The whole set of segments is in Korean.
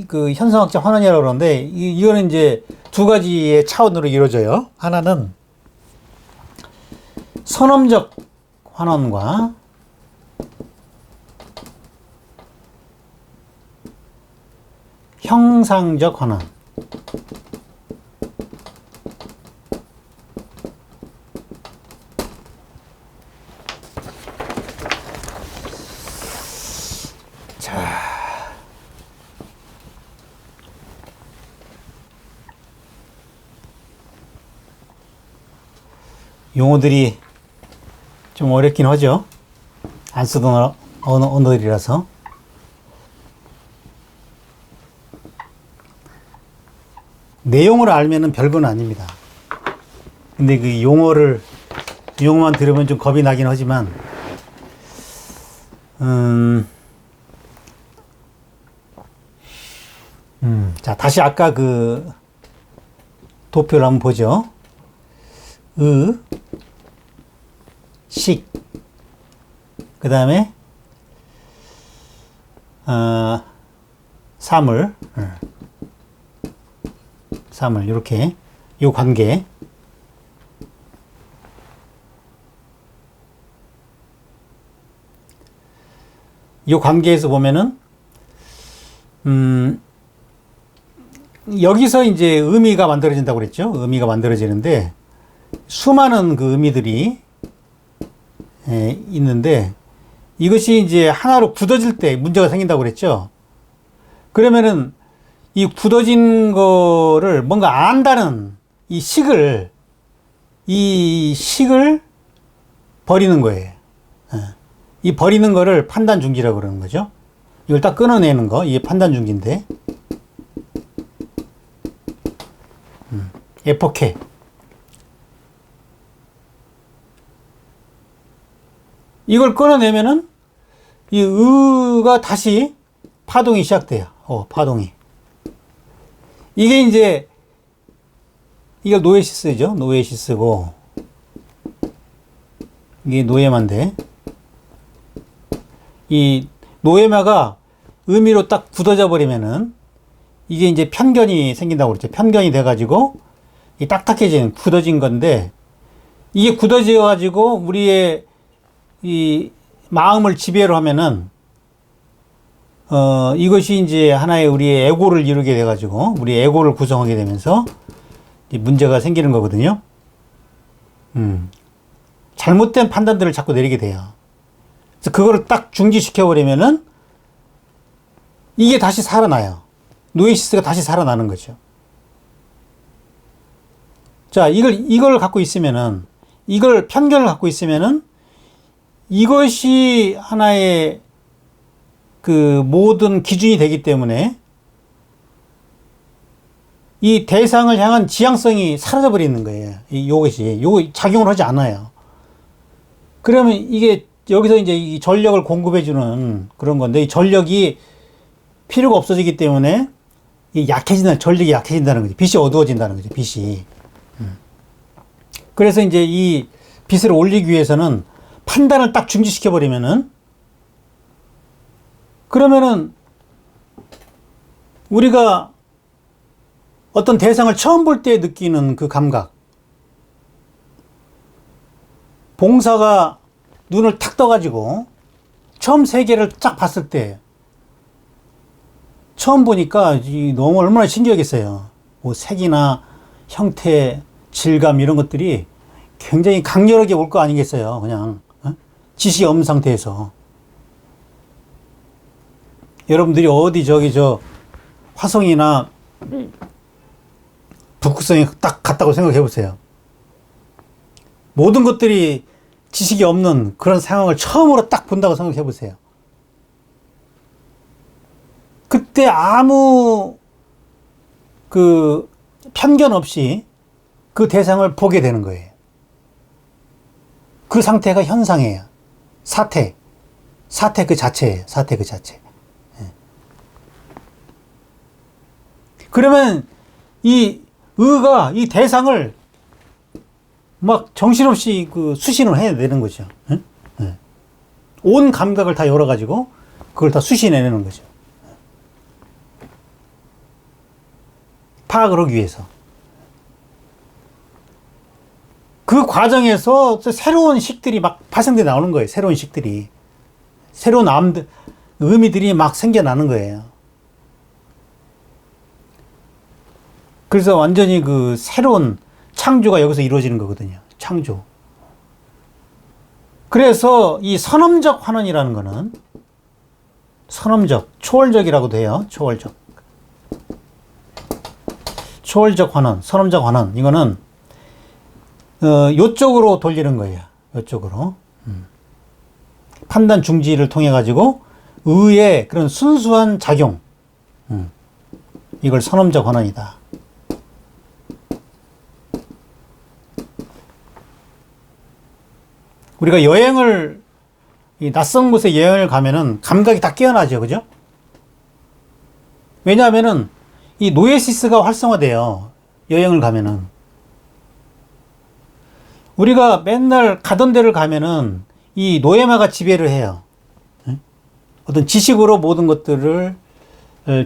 그 현상학적 환원이라고 그러는데 이거는 이제 두 가지의 차원으로 이루어져요. 하나는 선험적 환원과 형상적 환원. 용어들이 좀 어렵긴 하죠. 안 쓰던 언어들이라서. 내용을 알면은 별건 아닙니다. 근데 그 용어만 들으면 좀 겁이 나긴 하지만, 자, 다시 아까 그 도표를 한번 보죠. 식, 그 다음에 사물, 이렇게 요 관계. 요 관계에서 보면은 여기서 이제 의미가 만들어진다고 그랬죠. 의미가 만들어지는데 수많은 그 의미들이 있는데 이것이 이제 하나로 굳어질 때 문제가 생긴다고 그랬죠. 그러면은 이 굳어진 거를 뭔가 안다는 이 식을 버리는 거예요. 이 버리는 거를 판단 중지라고 그러는 거죠. 이걸 딱 끊어내는 거, 이게 판단 중지인데. 에포케. 이걸 끊어내면은 이 의가 다시 파동이 시작돼요. 파동이. 이게 이제 이걸 노에시스죠. 노에시스고 이게 노예마인데 이 노예마가 의미로 딱 굳어져 버리면은 이게 이제 편견이 생긴다고 그랬죠. 편견이 돼가지고 이 딱딱해진 굳어진 건데 이게 굳어져 가지고 우리의 이 마음을 지배로 하면은 이것이 이제 하나의 우리의 에고를 이루게 돼 가지고 우리 에고를 구성하게 되면서 문제가 생기는 거거든요. 잘못된 판단들을 자꾸 내리게 돼요. 그래서 그거를 딱 중지시켜 버리면은 이게 다시 살아나요. 노에시스가 다시 살아나는 거죠. 자, 이걸 갖고 있으면은 이걸 편견을 갖고 있으면은 이것이 하나의 그 모든 기준이 되기 때문에 이 대상을 향한 지향성이 사라져 버리는 거예요. 이것이 작용을 하지 않아요. 그러면 이게 여기서 이제 이 전력을 공급해 주는 그런 건데 이 전력이 필요가 없어지기 때문에 전력이 약해진다는 거죠. 빛이 어두워진다는 거죠. 빛이. 그래서 이제 이 빛을 올리기 위해서는 판단을 딱 중지시켜 버리면은 그러면은 우리가 어떤 대상을 처음 볼 때 느끼는 그 감각, 봉사가 눈을 탁 떠가지고 처음 세계를 쫙 봤을 때 처음 보니까 너무 얼마나 신기하겠어요. 뭐 색이나 형태, 질감 이런 것들이 굉장히 강렬하게 올 거 아니겠어요. 그냥 지식이 없는 상태에서. 여러분들이 어디 화성이나 북극성에 딱 갔다고 생각해 보세요. 모든 것들이 지식이 없는 그런 상황을 처음으로 딱 본다고 생각해 보세요. 그때 아무 그 편견 없이 그 대상을 보게 되는 거예요. 그 상태가 현상이에요. 사태 그 자체예요. 사태 그 자체. 그러면 이 의가 이 대상을 막 정신없이 그 수신을 해야 되는 거죠. 온 감각을 다 열어가지고 그걸 다 수신해내는 거죠. 파악을 하기 위해서. 그 과정에서 새로운 식들이 막 발생돼 나오는 거예요. 새로운 식들이. 새로운 의미들이 막 생겨나는 거예요. 그래서 완전히 그 새로운 창조가 여기서 이루어지는 거거든요. 창조. 그래서 이 선엄적 환원이라는 거는 선엄적, 초월적이라고도 해요. 초월적. 초월적 환원, 선엄적 환원. 이거는 요쪽으로 돌리는 거예요. 요쪽으로. 판단 중지를 통해 가지고 의의 그런 순수한 작용. 이걸 선엄적 환원이다. 우리가 이 낯선 곳에 여행을 가면은 감각이 다 깨어나죠. 그죠? 왜냐하면은 이 노에시스가 활성화돼요. 여행을 가면은. 우리가 맨날 가던 데를 가면은 이 노예마가 지배를 해요. 어떤 지식으로 모든 것들을,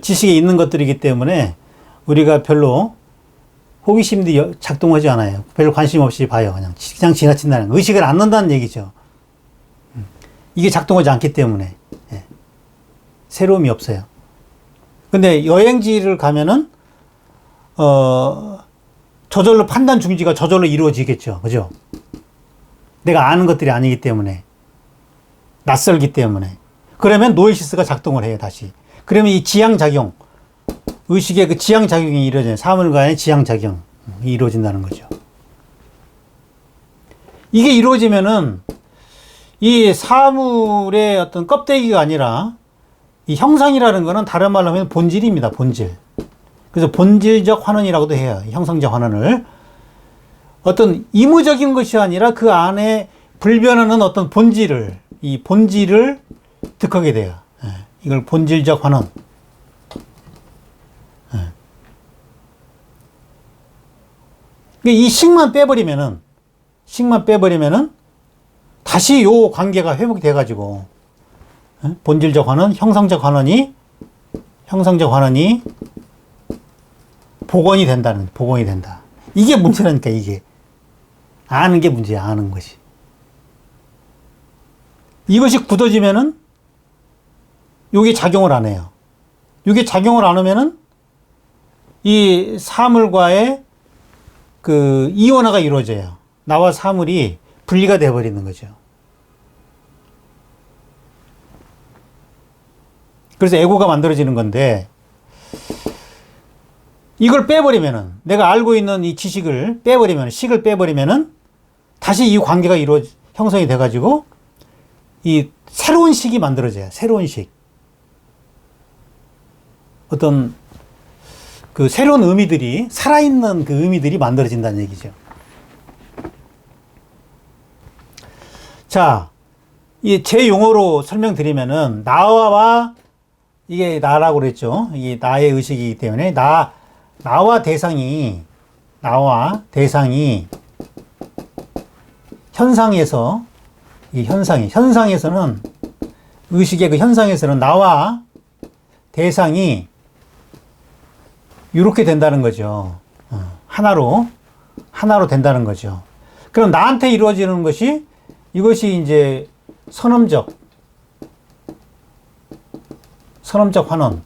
지식에 있는 것들이기 때문에 우리가 별로 호기심도 작동하지 않아요. 별로 관심 없이 봐요. 그냥 지나친다는 거. 의식을 안 넣는다는 얘기죠. 이게 작동하지 않기 때문에. 예. 새로움이 없어요. 근데 여행지를 가면은, 저절로 판단 중지가 저절로 이루어지겠죠. 그죠? 내가 아는 것들이 아니기 때문에. 낯설기 때문에. 그러면 노에시스가 작동을 해요, 다시. 그러면 이 지향작용, 의식의 그 지향작용이 이루어져요. 사물간의 지향작용이 이루어진다는 거죠. 이게 이루어지면은 이 사물의 어떤 껍데기가 아니라 이 형상이라는 거는 다른 말로 하면 본질입니다. 본질. 그래서 본질적 환원이라고도 해요. 형상적 환원을. 어떤 이무적인 것이 아니라 그 안에 불변하는 어떤 이 본질을 득하게 돼요. 이걸 본질적 환원. 이 식만 빼버리면은 다시 요 관계가 회복이 돼가지고 본질적 환원, 형상적 환원이 복원이 된다. 이게 문제라니까, 이게. 아는 게 문제야, 아는 것이. 이것이 굳어지면은 요게 작용을 안 해요. 요게 작용을 안 하면은 이 사물과의 그 이원화가 이루어져요. 나와 사물이 분리가 되어버리는 거죠. 그래서 에고가 만들어지는 건데, 이걸 빼버리면은, 내가 알고 있는 이 지식을 빼버리면, 식을 빼버리면은, 다시 이 관계가 형성이 돼가지고, 이 새로운 식이 만들어져요. 새로운 식. 어떤, 그 새로운 의미들이, 살아있는 그 의미들이 만들어진다는 얘기죠. 자, 제 용어로 설명드리면은, 이게 나라고 그랬죠. 이게 나의 의식이기 때문에, 나와 대상이, 현상에서는, 의식의 그 현상에서는 나와 대상이 이렇게 된다는 거죠. 하나로 된다는 거죠. 그럼 나한테 이루어지는 것이, 이것이 이제 선엄적 환원.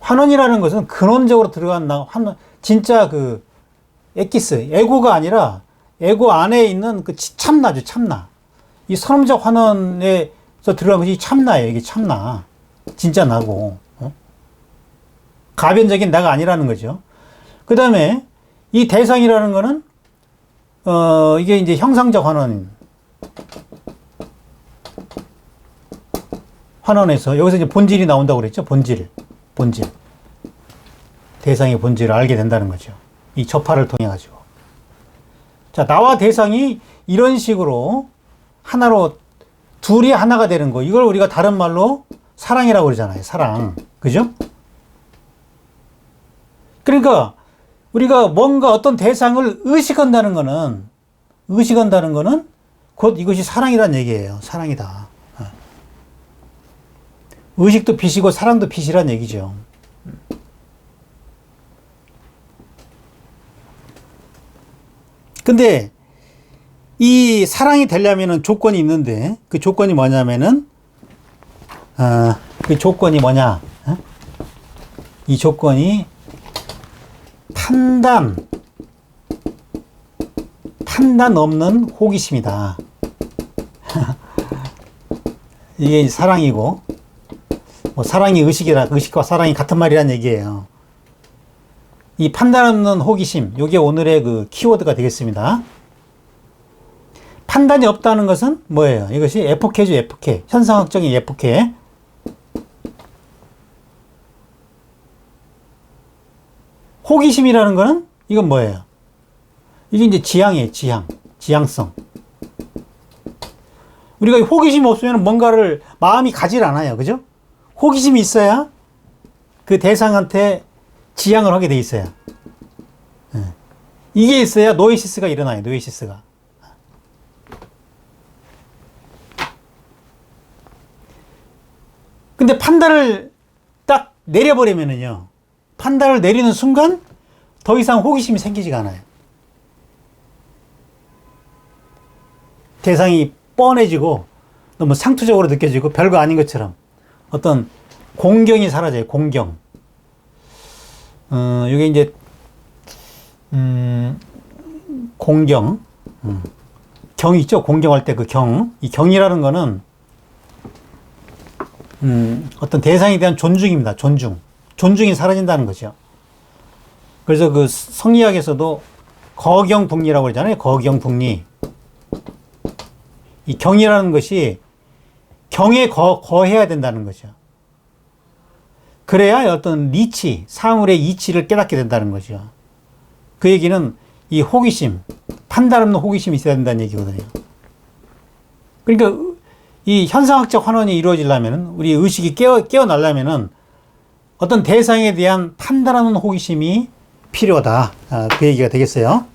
환원이라는 것은 근원적으로 들어간 진짜 그 에고가 아니라 에고 안에 있는 그 참나죠, 참나. 이 선엄적 환원에서 들어간 것이 참나예요, 이게 참나. 진짜 나고. 가변적인 나가 아니라는 거죠. 그 다음에 이 대상이라는 거는, 이게 이제 형상적 환원에서, 여기서 이제 본질이 나온다고 그랬죠? 본질. 대상의 본질을 알게 된다는 거죠. 이 접화를 통해가지고. 자, 나와 대상이 이런 식으로 둘이 하나가 되는 거. 이걸 우리가 다른 말로 사랑이라고 그러잖아요. 사랑. 그죠? 그러니까, 우리가 뭔가 어떤 대상을 의식한다는 거는 곧 이것이 사랑이란 얘기예요. 사랑이다. 의식도 빛이고 사랑도 빛이란 얘기죠. 근데 이 사랑이 되려면은 조건이 있는데 그 조건이 뭐냐면은 그 조건이 뭐냐? 이 조건이 판단 없는 호기심이다. 이게 사랑이고, 뭐 사랑이 의식과 사랑이 같은 말이란 얘기예요. 이 판단 없는 호기심, 이게 오늘의 그 키워드가 되겠습니다. 판단이 없다는 것은 뭐예요? 이것이 F케죠, F케. 현상학적인 F케. 호기심이라는 거는 이건 뭐예요? 이게 이제 지향이에요, 지향성. 우리가 호기심이 없으면 뭔가를 마음이 가질 않아요, 그죠? 호기심이 있어야 그 대상한테 지향을 하게 돼 있어요. 이게 있어야 노에시스가 일어나요, 노에시스가. 근데 판단을 딱 내려버리면은요, 판단을 내리는 순간 더 이상 호기심이 생기지가 않아요. 대상이 뻔해지고 너무 상투적으로 느껴지고 별거 아닌 것처럼 어떤 공경이 사라져요, 공경. 이게 이제 공경, 경 있죠? 공경할 때 그 경. 이 경이라는 거는 어떤 대상에 대한 존중입니다. 존중이 사라진다는 거죠. 그래서 그 성리학에서도 거경북리라고 그러잖아요. 거경북리. 이 경이라는 것이 경에 거해야 된다는 거죠. 그래야 어떤 리치, 사물의 이치를 깨닫게 된다는 거죠. 그 얘기는 이 호기심, 판단 없는 호기심이 있어야 된다는 얘기거든요. 그러니까 이 현상학적 환원이 이루어지려면, 우리 의식이 깨어나려면은 어떤 대상에 대한 판단하는 호기심이 필요하다. 그 얘기가 되겠어요.